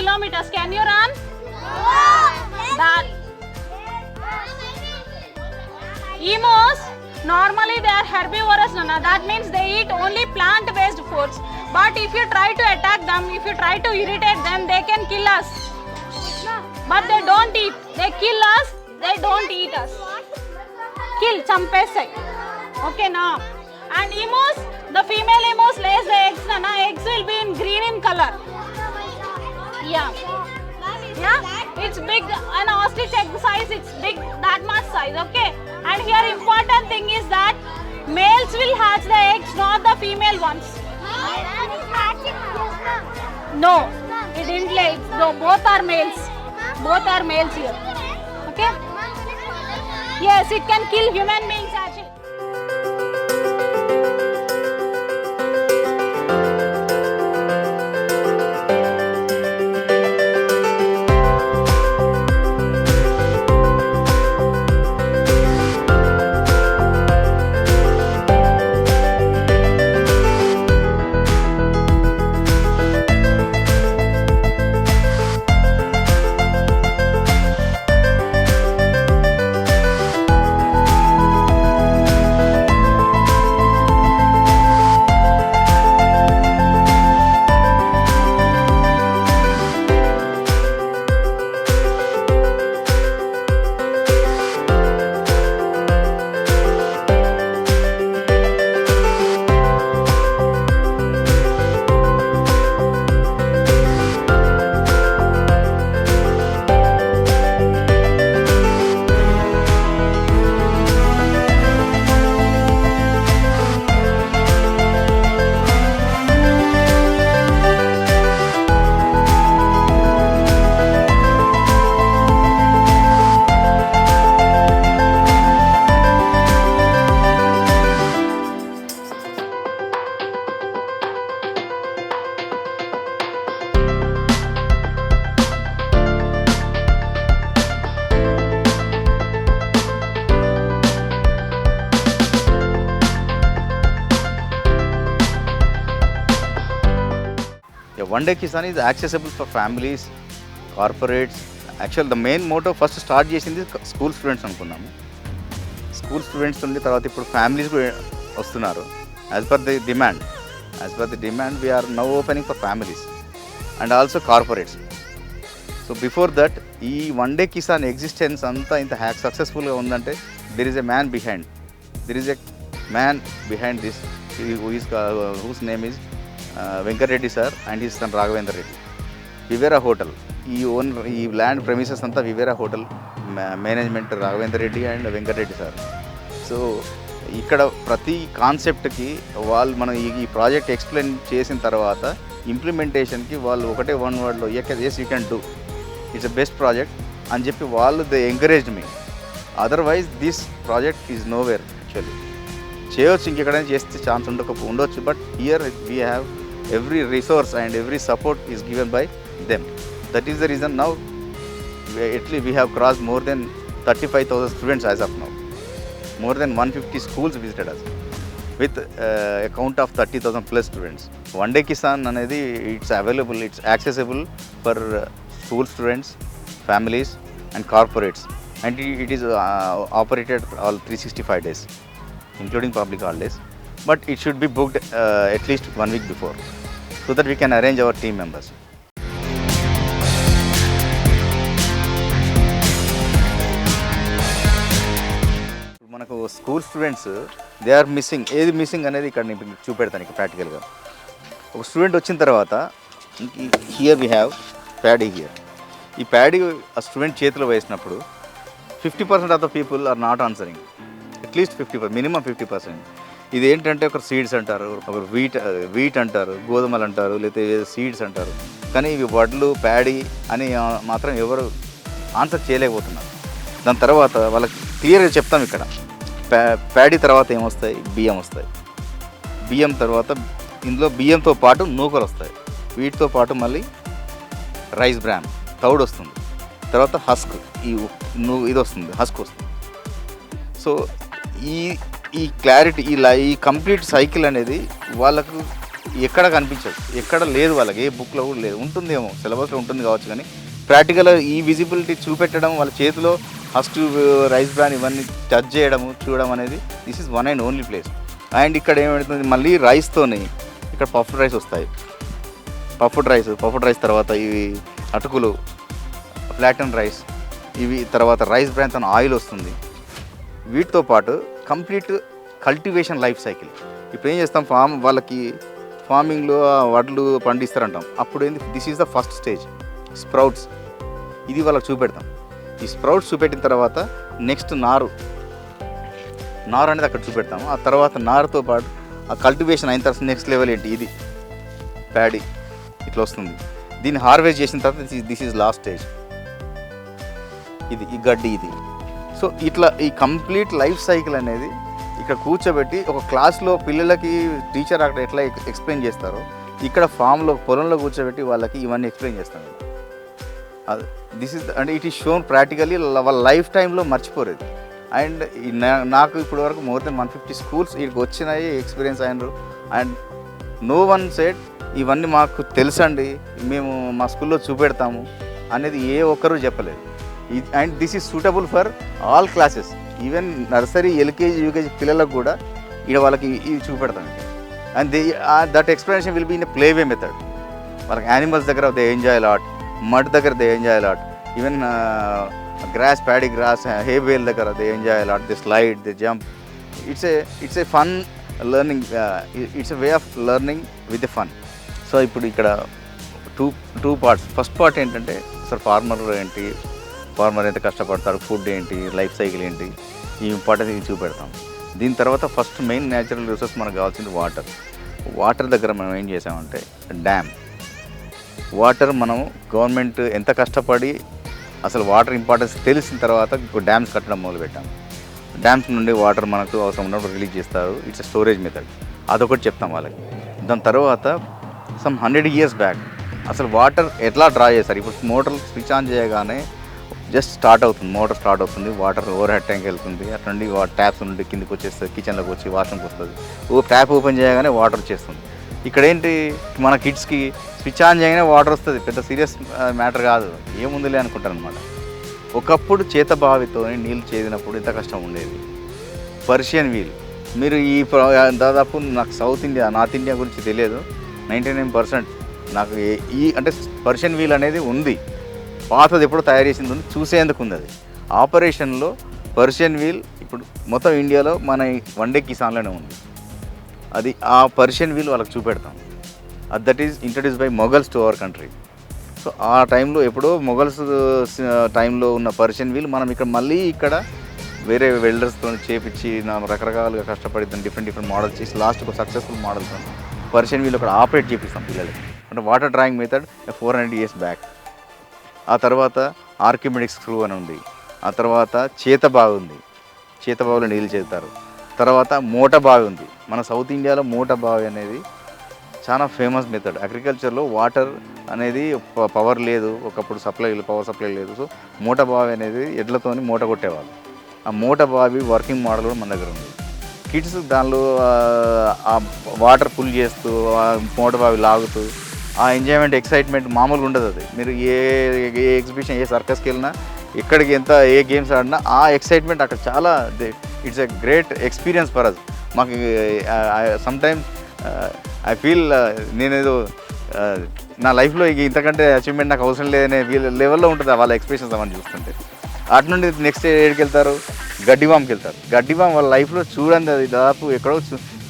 kilometers. Can you run? That. Emus, normally they are herbivorous, Nana. That means they eat only plant-based foods. But if you try to attack them, if you try to irritate them, they can kill us. But they don't eat. They kill us. They don't eat us. Kill, champesai. Okay, now. And emus, the female emus lays the eggs, Nana. Eggs will be in green in color. Yeah. Yeah, it's big. An ostrich egg size, it's big, that much size, okay? And here important thing is that males will hatch the eggs, not the female ones. No, it didn't lay. No, both are males. Both are males here. Okay? Yes, it can kill human beings actually. One Day Kisan is accessible for families, corporates. Actually, the main motto first start చేసింది school students అనుకున్నాము. School students నుండి తర్వాత ఇప్పుడు families కూడా వస్తున్నారు. As per the demand we're now opening for families and also corporates. So before that ఈ one day Kisan existence అంతా ఇంత సక్సెస్ఫుల్గా ఉందంటే there is a man behind. This whose name is Venkatareddy sir and his son Raghavendra Reddy. Vivera hotel ఈ land premises అంతా Vivera hotel management Raghavendra Reddy and Venkatareddy sir. So ఇక్కడ ప్రతి కాన్సెప్ట్కి మనం ఈ ప్రాజెక్ట్ ఎక్స్ప్లెయిన్ చేసిన తర్వాత ఇంప్లిమెంటేషన్కి వాళ్ళు ఒకటే వన్ వర్డ్లో yes you can do, it's a best project అని చెప్పి వాళ్ళు they encouraged me. Otherwise this project is nowhere. Actually చేయవచ్చు, ఇంకెక్కడైనా చేస్తే ఛాన్స్ ఉండొచ్చు, but here we have every resource and every support is given by them. That is the reason now we have crossed more than 35,000 students as of now. More than 150 schools visited us with a count of 30,000 plus students. One Day Kisan anedi it's available, it's accessible for school students, families and corporates, and it is operated all 365 days including public holidays. But it should be booked at least 1 week before so that we can arrange our team members. మనకు school students they are missing. ఏది missing అనేది ఇక్కడ నేను చూపెడతాను ఇక్కడ ప్రాక్టికల్గా. ఒక student వచ్చిన తర్వాత here we have paddy here. ఈ ప్యాడీ ఆ స్టూడెంట్ చేతిలో వేసినప్పుడు 50% of the people are not answering. At least 50%, minimum 50%. ఇది ఏంటంటే ఒక సీడ్స్ అంటారు, ఒక వీట్ అంటారు, గోధుమలు అంటారు, లేకపోతే సీడ్స్ అంటారు. కానీ ఇవి వడ్లు ప్యాడీ అని మాత్రం ఎవరు ఆన్సర్ చేయలేకపోతున్నారు. దాని తర్వాత వాళ్ళకి క్లియర్గా చెప్తాం ఇక్కడ ప్యాడీ తర్వాత ఏమొస్తాయి, బియ్యం వస్తాయి. బియ్యం తర్వాత ఇందులో బియ్యంతో పాటు నూకలు వస్తాయి. వీటితో పాటు మళ్ళీ రైస్ బ్రాన్ తౌడు వస్తుంది. తర్వాత హస్క్ ఇది వస్తుంది, హస్క్ వస్తుంది. సో ఈ క్లారిటీ ఈ కంప్లీట్ సైకిల్ అనేది వాళ్ళకు ఎక్కడ కనిపించదు, ఎక్కడ లేదు వాళ్ళకి, ఏ బుక్లో కూడా లేదు. ఉంటుందేమో సిలబస్లో ఉంటుంది కావచ్చు, కానీ ప్రాక్టికల్ ఈ విజిబిలిటీ చూపెట్టడం, వాళ్ళ చేతిలో ఫస్ట్ రైస్ బ్రాన్ ఇవన్నీ టచ్ చేయడము చూడడం అనేది this is one and only place. And ఇక్కడ ఏమవుతుంది, మళ్ళీ రైస్తోని ఇక్కడ పఫ్డ్ రైస్ వస్తాయి. పఫ్డ్ రైస్ తర్వాత ఇవి అటుకులు, ఫ్లాటన్ రైస్, ఇవి తర్వాత రైస్ బ్రాన్తో ఆయిల్ వస్తుంది. వీటితో పాటు కంప్లీట్ కల్టివేషన్ లైఫ్ సైకిల్. ఇప్పుడు ఏం చేస్తాం, వాళ్ళకి ఫార్మింగ్లో వడ్లు పండిస్తారంటాం. అప్పుడు ఏంది, this is the first stage sprouts. ఇది వాళ్ళకి చూపెడతాం. ఈ స్ప్రౌట్స్ చూపెట్టిన తర్వాత నెక్స్ట్ నారు అనేది అక్కడ చూపెడతాము. ఆ తర్వాత నారుతో పాటు ఆ కల్టివేషన్ అయిన తర్వాత నెక్స్ట్ లెవెల్ ఏంటి, ఇది ప్యాడీ ఇట్లా వస్తుంది. దీన్ని హార్వెస్ట్ చేసిన తర్వాత దిస్ ఈజ్ లాస్ట్ స్టేజ్, ఇది ఈ గడ్డి ఇది. సో ఇట్లా ఈ కంప్లీట్ లైఫ్ సైకిల్ అనేది ఇక్కడ కూర్చోబెట్టి ఒక క్లాస్లో పిల్లలకి టీచర్ అక్కడ ఎట్లా ఎక్స్ప్లెయిన్ చేస్తారో ఇక్కడ ఫామ్లో పొలంలో కూర్చోబెట్టి వాళ్ళకి ఇవన్నీ ఎక్స్ప్లెయిన్ చేస్తాను. దిస్ ఇస్ అంటే ఇట్ ఈస్ షోన్ ప్రాక్టికల్లీ వాళ్ళ లైఫ్ టైంలో మర్చిపోలేదు. అండ్ నాకు ఇప్పటి వరకు మోర్ దెన్ 150 స్కూల్స్ ఇక్కడికి వచ్చినాయి, ఎక్స్పీరియన్స్ అయినారు. అండ్ నో వన్ సెడ్ ఇవన్నీ మాకు తెలుసండి, మేము మా స్కూల్లో చూపెడతాము అనేది ఏ ఒక్కరూ చెప్పలేదు. And this is suitable for all classes, even nursery, LKG, UKG పిల్లలకు కూడా ఇక్కడ వాళ్ళకి ఇది చూపెడతాం. And that explanation will be in a play way method. వాళ్ళకి యానిమల్స్ దగ్గర దే ఎంజాయ్ లాట్, మడ్ దగ్గర they enjoy lot, even grass, paddy grass, hay bale దగ్గర they enjoy lot, they slide, they jump. It's a fun learning, it's a way of learning with a fun. So ఇప్పుడు ఇక్కడ two parts. First part ఏంటంటే అసలు farmer ఎంత కష్టపడతాడు, food ఏంటి, life cycle ఏంటి, ఈ importance ఇది చూపెడతాం. దీని తర్వాత ఫస్ట్ మెయిన్ న్యాచురల్ రిసోర్స్ మనకు కావాల్సింది వాటర్ దగ్గర మనం ఏం చేసామంటే డ్యామ్. వాటర్ మనం గవర్నమెంట్ ఎంత కష్టపడి అసలు వాటర్ ఇంపార్టెన్స్ తెలిసిన తర్వాత డ్యామ్స్ కట్టడం మొదలుపెట్టాము. డ్యామ్స్ నుండి వాటర్ మనకు అవసరం ఉన్నప్పుడు రిలీజ్ చేస్తారు. ఇట్స్ ఎ స్టోరేజ్ మెథడ్, అదొకటి చెప్తాం వాళ్ళకి. దాని తర్వాత సమ్ 100 years బ్యాక్ అసలు వాటర్ ఎట్లా డ్రా చేస్తారు. ఇప్పుడు మోటార్ స్విచ్ ఆన్ చేయగానే జస్ట్ మోటార్ స్టార్ట్ అవుతుంది, వాటర్ ఓవర్ హెడ్ ట్యాంక్ వెళ్తుంది, అట్లా నుండి ట్యాప్స్ నుండి కిందికి వచ్చేస్తుంది, కిచెన్లోకి వచ్చి వాష్రూమ్కి వస్తుంది. ట్యాప్ ఓపెన్ చేయగానే వాటర్ వచ్చేస్తుంది. ఇక్కడ ఏంటి, మన కిడ్స్కి స్విచ్ ఆన్ చేయగానే వాటర్ వస్తుంది, పెద్ద సీరియస్ మ్యాటర్ కాదు, ఏముందిలే అనుకుంటారు అనమాట. ఒకప్పుడు చేత బావితో నీళ్ళు చేదినప్పుడు ఇంత కష్టం ఉండేది. పర్షియన్ వీల్, మీరు దాదాపు నాకు నార్త్ ఇండియా గురించి తెలియదు, 99% నాకు అంటే పర్షియన్ వీల్ అనేది ఉంది, పాతది ఎప్పుడు తయారు చేసింది ఉంది, చూసేందుకు ఉంది. అది ఆపరేషన్లో పర్షియన్ వీల్ ఇప్పుడు మొత్తం ఇండియాలో మన వన్ డే కిసాన్లోనే ఉంది. అది ఆ పర్షియన్ వీల్ వాళ్ళకి చూపెడతాం. That is introduce by Mughals to our country. So ఆ టైంలో ఎప్పుడో మొఘల్స్ టైంలో ఉన్న పర్షియన్ వీల్ మనం ఇక్కడ వేరే వెల్డర్స్తో చేపించి రకరకాలుగా కష్టపడి దాన్ని డిఫరెంట్ మోడల్స్ చేసి లాస్ట్ ఒక సక్సెస్ఫుల్ మోడల్తో పర్షియన్ వీల్ అక్కడ ఆపరేట్ చేపిస్తాం పిల్లలకి. అంటే water drawing method 400 years back. ఆ తర్వాత ఆర్కిమెడిక్ స్క్రూ అని ఉంది. ఆ తర్వాత చేతబావి ఉంది, చేతబావిలో నీళ్ళు చేస్తారు. తర్వాత మూటబావి ఉంది. మన సౌత్ ఇండియాలో మూటబావి అనేది చాలా ఫేమస్ మెథడ్. అగ్రికల్చర్లో వాటర్ అనేది పవర్ లేదు, ఒకప్పుడు పవర్ సప్లై లేదు. సో మూటబావి అనేది ఎడ్లతోని మూట కొట్టేవాళ్ళు. ఆ మూటబావి వర్కింగ్ మోడల్ కూడా మన దగ్గర ఉంది. కిడ్స్ దానిలో ఆ వాటర్ పుల్ చేస్తూ మూటబావి లాగుతూ ఆ ఎంజాయ్మెంట్, ఎక్సైట్మెంట్ మామూలుగా ఉండదు. అది మీరు ఏ ఎగ్జిబిషన్, ఏ సర్కస్కి వెళ్ళినా, ఎక్కడికి ఏ గేమ్స్ ఆడినా ఆ ఎక్సైట్మెంట్ అక్కడ చాలా it's a great experience for us. మాకు సమ్టైమ్స్ ఐ ఫీల్ నేనేదో నా లైఫ్లో ఇంతకంటే అచీవ్మెంట్ నాకు అవసరం లేదనే లెవెల్లో ఉంటుంది వాళ్ళ ఎక్స్ప్రెషన్స్ అవన్నీ చూస్తుంటే. అటు నుండి నెక్స్ట్ ఏడికి వెళ్తారు, గడ్డివామ్కి వెళ్తారు. గడ్డివామ్ వాళ్ళ లైఫ్లో చూడండి, అది దాదాపు ఎక్కడో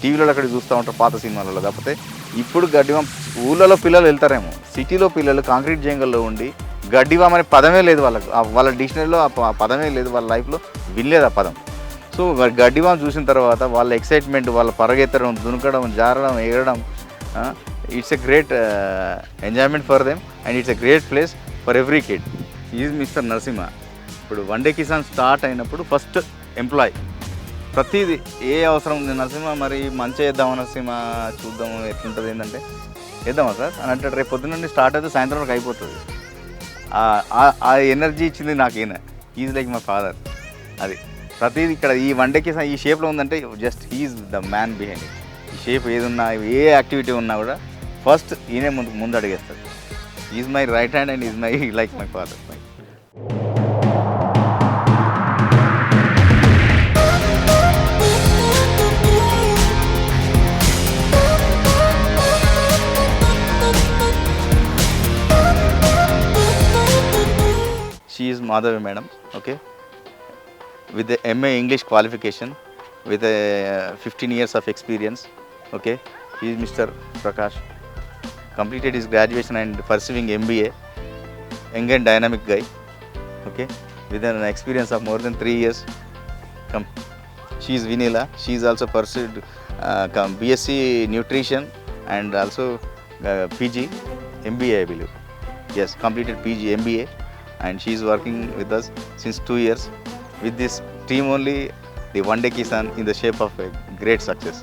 టీవీలో అక్కడ చూస్తూ ఉంటారు పాత సినిమాలలో. కాకపోతే ఇప్పుడు గడ్డివామ్ ఊళ్ళలో పిల్లలు వెళ్తారేమో, సిటీలో పిల్లలు కాంక్రీట్ జంగల్లో ఉండి గడ్డివామ్ అనే పదమే లేదు వాళ్ళకు, వాళ్ళ డిక్షనరీలో ఆ పదమే లేదు, వాళ్ళ లైఫ్లో వినలేదు ఆ పదం. సో గడ్డివామ్ చూసిన తర్వాత వాళ్ళ ఎక్సైట్మెంట్, వాళ్ళ పరుగెత్తడం, దునకడం, జారడం, ఎగరడం, it's a great enjoyment for them and it's a great place for every kid. Is mister Narasimha. ఇప్పుడు వన్ డే కిసాన్ స్టార్ట్ అయినప్పుడు ఫస్ట్ ఎంప్లాయ్ ప్రతిదీ ఏ అవసరం ఉంది నరసింహ, మరి మంచిగా వేద్దామా నరసింహ, చూద్దాము ఎట్లుంటుంది ఏంటంటే వేద్దామా సార్ అని అంటే రేపు పొద్దున్న స్టార్ట్ అయితే సాయంత్రం వరకు అయిపోతుంది. ఆ ఎనర్జీ ఇచ్చింది నాకు ఈయన. Is like my father. అది ప్రతిదీ ఇక్కడ ఈ వన్ డే కిసాన్ ఈ షేప్లో ఉందంటే just he is the man behind it. Shape ఏది ఉన్నా ఏ యాక్టివిటీ ఉన్నా కూడా ఫస్ట్ ఈయనే ముందు అడిగేస్తాడు. Is my right hand and is my like my father. She is Madhavi madam, okay, with the MA English qualification, with a 15 years of experience, okay. He is Mr. Prakash, completed his graduation and pursuing MBA, young and dynamic guy, okay, with an experience of more than 3 years. Come, she is Vinila. She is also pursued BSc Nutrition and also PG, MBA I believe. Yes, completed PG, MBA. And she is working with us since 2 years. With this team only, the One Day Kisan in the shape of a great success.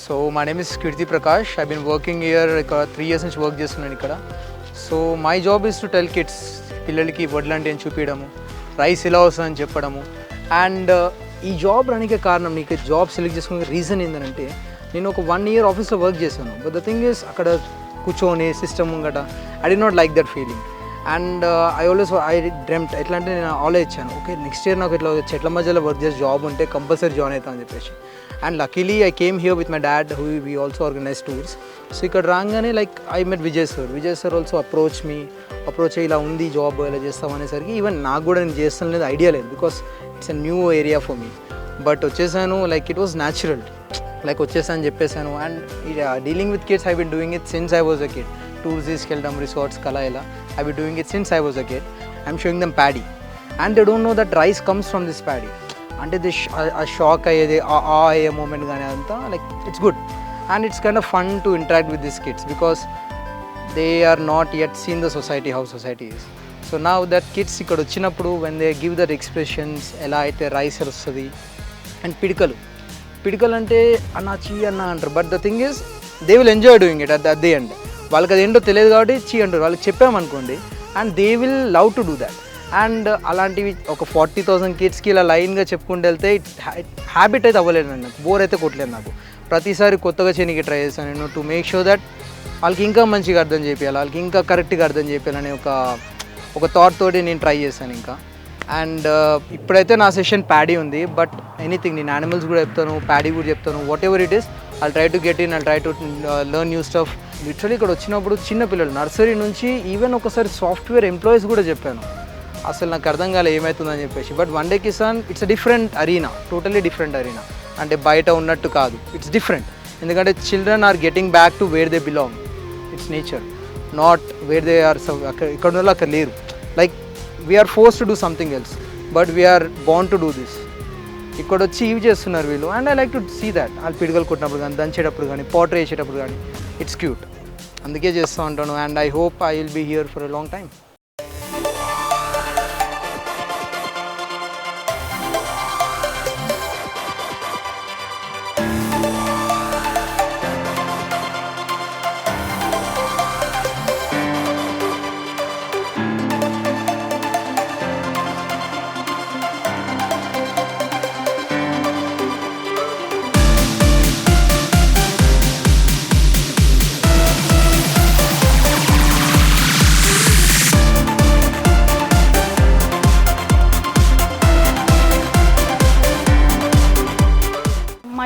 So my name is Kirti Prakash. I've been working here 3 years నుంచి work చేస్తున్నాను ఇక్కడ. So my job is to tell kids, పిల్లలకి వడ్లంటే అని చూపించడము, rice ఎలా వస్తుందని చెప్పడము. And ఈ job రానికి కారణం, నీకు జాబ్ సెలెక్ట్ చేసుకునే రీజన్ ఏంటంటే, నేను ఒక 1 year ఆఫీస్లో వర్క్ చేశాను. బట్ ద థింగ్ ఈస్ అక్కడ కూర్చొని సిస్టమ్ గట I did not like that feeling. And I dreamt ఎట్లా అంటే, నేను ఆలోచించాను, ఓకే నెక్స్ట్ ఇయర్ నాకు ఇట్లా చెట్ల మధ్యలో వర్క్ చేసే జాబ్ ఉంటే కంపల్సరీ జాయిన్ అవుతాను అని చెప్పేసి. And luckily I came here with my dad who we also organise tours. So ఇక్కడ రాగానే like I met Vijay sir also approach ఇలా ఉంది జాబ్ ఇలా చేస్తాం అనేసరికి ఈవెన్ నాకు కూడా నేను చేస్తాను లేదు ఐడియా లేదు, because it's a new area for me. But వచ్చేసాను, like it was natural, like వచ్చేసాను చెప్పేసాను. And dealing with kids I been doing it since I was a kid. Tours తీసుకెళ్ళడం, రిసార్ట్స్ కలా ఇలా I been doing it since I was a kid. I'm showing them paddy and they don't know that rice comes from this paddy. అంటే ఆ shock అయ్యేది, అయ్యే moment కానీ అదంతా like it's good. And it's kind of fun to interact with this kids because they are not yet seen the society, how society is. So నా that kids ఇక్కడ వచ్చినప్పుడు when they give that expressions, ఎలా అయితే rice వస్తుంది. And పిడికలు అంటే అన్న చీ అన్న అంటారు, but the thing is they will enjoy doing it at the end. వాళ్ళకి అది ఏంటో తెలియదు కాబట్టి చీ అంటారు, వాళ్ళకి చెప్పామనుకోండి and they will love to do that. And అలాంటివి ఒక 40,000 కిడ్స్కి ఇలా లైన్గా చెప్పుకుంటూ వెళ్తే హ్యాబిట్ అయితే అవ్వలేదు నాకు, బోర్ అయితే కొట్టలేదు నాకు. ప్రతిసారి కొత్తగా చేయడానికి ట్రై చేస్తాను నేను, టు మేక్ షూర్ దట్ వాళ్ళకి ఇంకా మంచిగా అర్థం చేయాలి, వాళ్ళకి ఇంకా కరెక్ట్గా అర్థం చేయాలని ఒక థాట్ తోటి నేను ట్రై చేశాను ఇంకా. అండ్ ఇప్పుడైతే నా సెషన్ ప్యాడీ ఉంది, బట్ ఎనీథింగ్ నేను యానిమల్స్ కూడా చెప్తాను, ప్యాడీ కూడా చెప్తాను, what ever it is I try to get in, I try to learn new stuff. Literally ఇక్కడ వచ్చినప్పుడు చిన్న పిల్లలు నర్సరీ నుంచి ఈవెన్ ఒకసారి సాఫ్ట్వేర్ ఎంప్లాయీస్ కూడా చెప్పాను, అసలు నాకు అర్థం కాలే ఏమవుతుందని చెప్పేసి. But one day Kisan it's a different arena, totally different arena. అంటే బయట ఉన్నట్టు కాదు, ఇట్స్ డిఫరెంట్. ఎందుకంటే children are getting back to where they belong, it's nature, not where they are. ఇక్కడ ఉన్న అక్కడ లేరు, like we're forced to do something else, but we're bound to do this. ఇక్కడ వచ్చి ఇవి చేస్తున్నారు వీళ్ళు. And I like to see that, వాళ్ళు పిడకలు కొట్టినప్పుడు కానీ, దంచేటప్పుడు కానీ, పోట్రే వేసేటప్పుడు కానీ, ఇట్స్ క్యూట్, అందుకే చేస్తూ ఉంటాను. And I hope I will be here for a long time.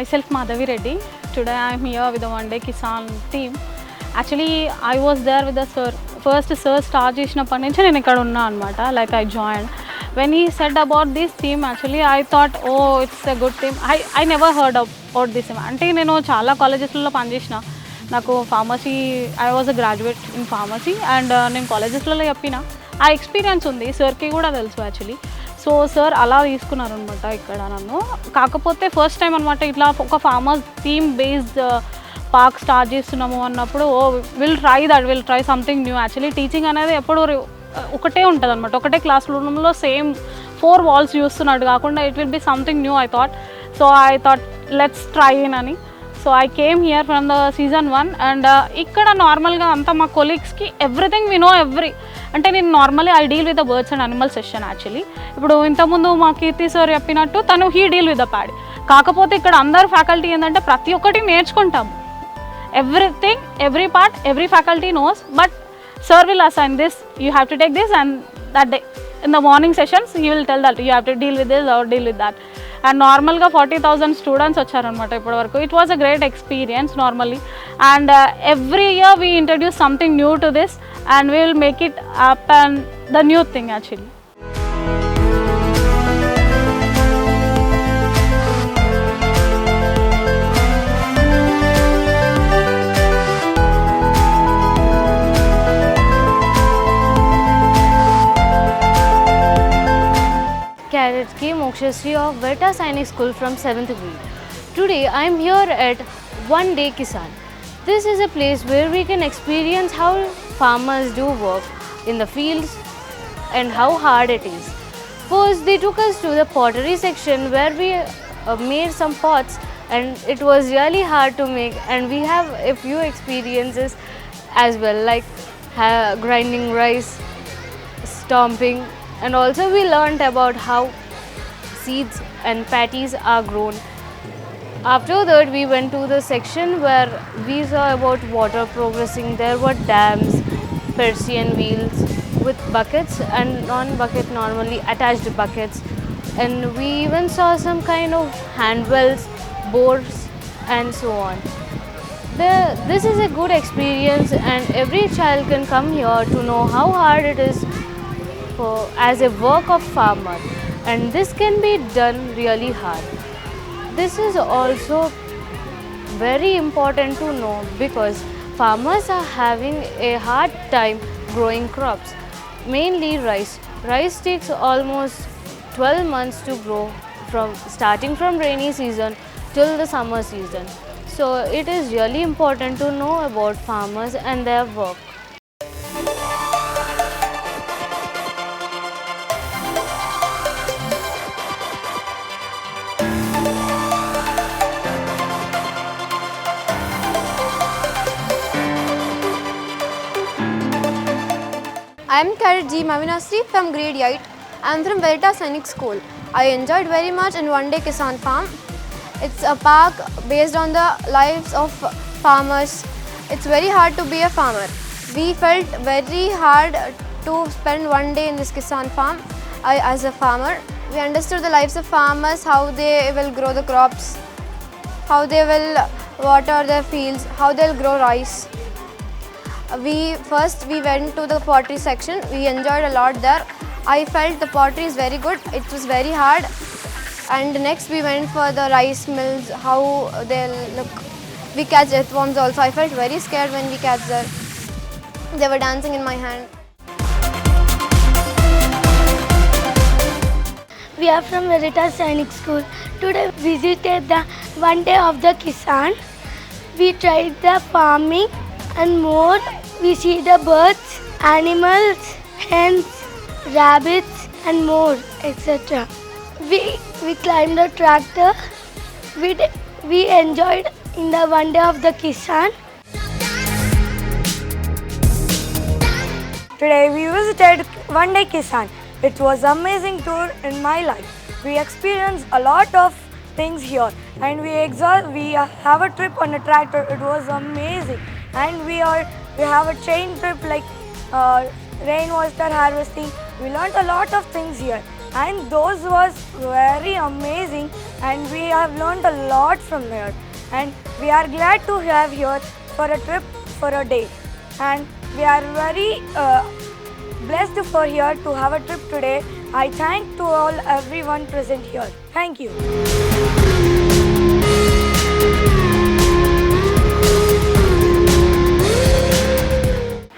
Myself Madhavi Reddy. Today I am here with the One Day Kisan team. Actually I was there with the sir. First sir start చేసినప్పటి నుంచి నేను ఇక్కడ ఉన్నా అనమాట. Like I joined. When he said about this team, actually I thought, oh, it's a good team. I never heard about this team. అంటే నేను చాలా కాలేజెస్లలో పనిచేసిన, నాకు pharmacy, I was a graduate in pharmacy. And నేను కాలేజెస్లలో చెప్పిన ఆ experience ఉంది, సార్కి కూడా తెలుసు యాక్చువల్లీ. సో సార్ అలా తీసుకున్నారు అనమాట ఇక్కడ నన్ను. కాకపోతే ఫస్ట్ టైం అనమాట ఇట్లా ఒక farmers theme based park start చేస్తున్నాము అన్నప్పుడు, oh will try something new. Actually teaching అనేది ఎప్పుడు ఒకటే ఉంటుంది అనమాట, ఒకటే క్లాస్ రూమ్లో సేమ్ 4 walls చూస్తున్నట్టు కాకుండా it will be something new I thought. So I thought let's try in అని. So I came here from the season 1 and ఇక్కడ నార్మల్గా అంతా మా కొలీగ్స్కి ఎవ్రీథింగ్ వి నో అంటే నేను normally I deal with the birds and animal session actually. ఇప్పుడు ఇంతకుముందు మా కీర్తి సార్ చెప్పినట్టు తను he deal with the paddy. కాకపోతే ఇక్కడ అందరు ఫ్యాకల్టీ ఏంటంటే ప్రతి ఒక్కటి నేర్చుకుంటాము. Everything, every part, every faculty knows, but sir will assign this, you have to take this, and that day in the morning sessions he will tell that you have to deal with this or deal with that. And normal ga 40,000 students వచ్చారనమాట ఇప్పటి వరకు. It was a great experience normally, and every year we introduce something new to this and we will make it up and the new thing actually. Cadets K. Mokshasri of Veritas Sainik School from 7th grade. Today I am here at One Day Kisan. This is a place where we can experience how farmers do work in the fields and how hard it is. First they took us to the pottery section where we made some pots, and it was really hard to make, and we have a few experiences as well, like grinding rice, stomping, and also we learned about how seeds and patties are grown. After that we went to the section where we saw about water progressing. There were dams, Persian wheels with buckets and non-bucket normally attached buckets, and we even saw some kind of handwells, boards and so on. This is a good experience, and every child can come here to know how hard it is as a work of farmer, and this can be done really hard. This is also very important to know because farmers are having a hard time growing crops, mainly rice. Rice takes almost 12 months to grow, from starting from rainy season till the summer season. So it is really important to know about farmers and their work. I am Cadet G. Mavinasri from grade 8. I am from Veritas Sainik School. I enjoyed very much in One Day Kisan Farm. It's a park based on the lives of farmers. It's very hard to be a farmer. We felt very hard to spend one day in this Kisan Farm as a farmer. We understood the lives of farmers, how they will grow the crops, how they will water their fields, how they'll grow rice. We went to the pottery section. We enjoyed a lot there. I felt the pottery is very good. It was very hard. And next we went for the rice mills, how they'll look. We catch earthworms also. I felt very scared when we catch them. They were dancing in my hand. We are from Veritas Sainik School. Today we visited the One Day of the Kisan. We tried the farming and more. We see the birds, animals, hens, rabbits and more, etc. We climbed a tractor. We enjoyed in the One Day of the Kisan. Today we visited One Day Kisan. It was an amazing tour in my life. We experienced a lot of things here, and we have a trip on a tractor. It was amazing, and we have a chain trip like rainwater harvesting. We learned a lot of things here, and those was very amazing, and we have learned a lot from there, and we are glad to have here for a trip for a day, and we are very blessed for here to have a trip today. I thank to everyone present here. Thank you.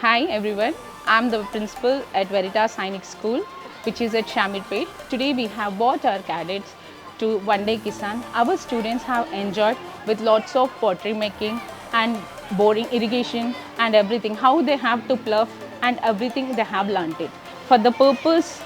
Hi everyone, I am the principal at Veritas Sainik School, which is at Shamirpet. Today we have brought our cadets to One Day Kisan. Our students have enjoyed with lots of pottery making and boring irrigation and everything, how they have to plough and everything they have learnt it. For the purpose,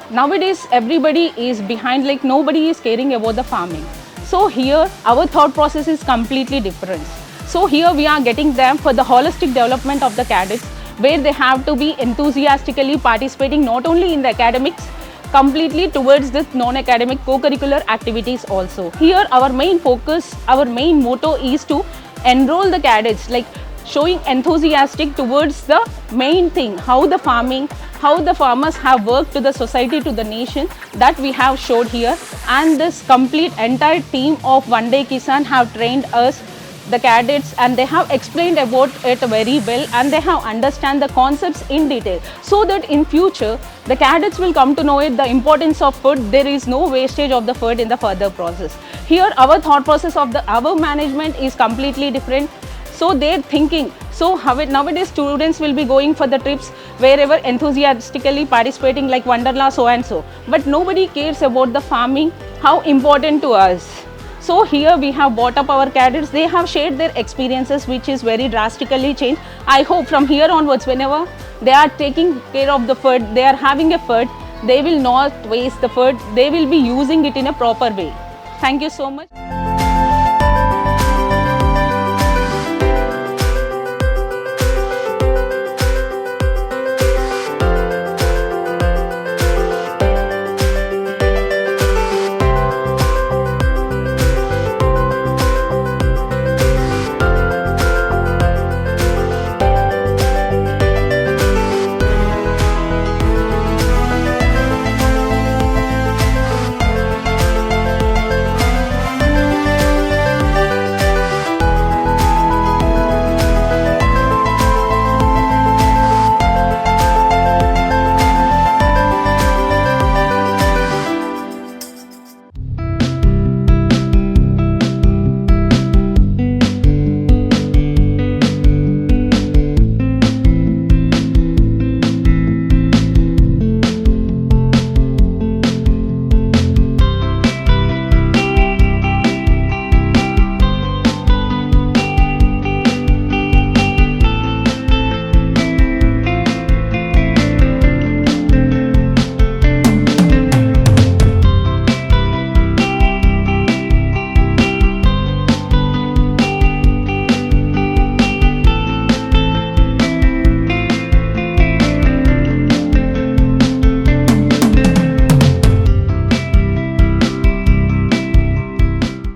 nowadays everybody is behind, like nobody is caring about the farming. So here our thought process is completely different. So here we are getting them for the holistic development of the cadets, where they have to be enthusiastically participating not only in the academics, completely towards this non-academic co-curricular activities also. Here our main focus, our main motto is to enroll the cadets, like showing enthusiastic towards the main thing, how the farming, how the farmers have worked to the society, to the nation, that we have showed here. And this complete entire team of One Day Kisan have trained us, the cadets, and they have explained about it very well, and they have understand the concepts in detail, so that in future the cadets will come to know it, the importance of food. There is no wastage of the food in the further process. Here our thought process of our management is completely different. So they're thinking, so nowadays students will be going for the trips wherever enthusiastically participating, like Wonderla so and so, but nobody cares about the farming, how important to us. So here we have brought up our cadets. They have shared their experiences, which is very drastically changed. I hope from here onwards, whenever they are taking care of the food, they are having a food, they will not waste the food. They will be using it in a proper way. Thank you so much.